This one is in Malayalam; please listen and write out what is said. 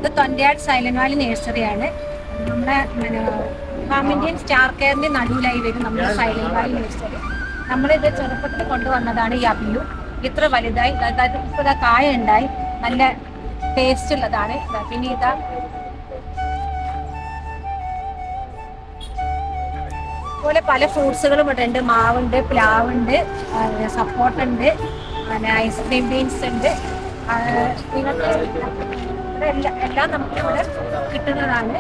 ഇത് തൊണ്ടയാട് സൈലന്റ് വാലി നഴ്സറിയാണ്. നമ്മുടെ ഫാമിന്റെയും സ്റ്റാർ കെയറിന്റെ നടുവിലായി വരും നമ്മുടെ സൈലന്റ് വാലി നഴ്സറി. നമ്മളിത് ചെറുപ്പത്തിൽ കൊണ്ടുവന്നതാണ് ഈ അബിയു. ഇത്ര വലുതായി, അതായത് ഇപ്പോൾ ഇതാ കായ ഉണ്ടായി, നല്ല ടേസ്റ്റ് ഉള്ളതാണ്. പിന്നെ ഇതാ അതുപോലെ പല ഫ്രൂട്ട്സുകളും ഇവിടെ ഉണ്ട്. മാവുണ്ട്, പ്ലാവുണ്ട്, സപ്പോർട്ടുണ്ട്, ഐസ്ക്രീം ബീൻസ് ഉണ്ട്. നിങ്ങൾക്ക് എല്ലാം നമുക്ക് ഇവിടെ കിട്ടുന്നതാണ്.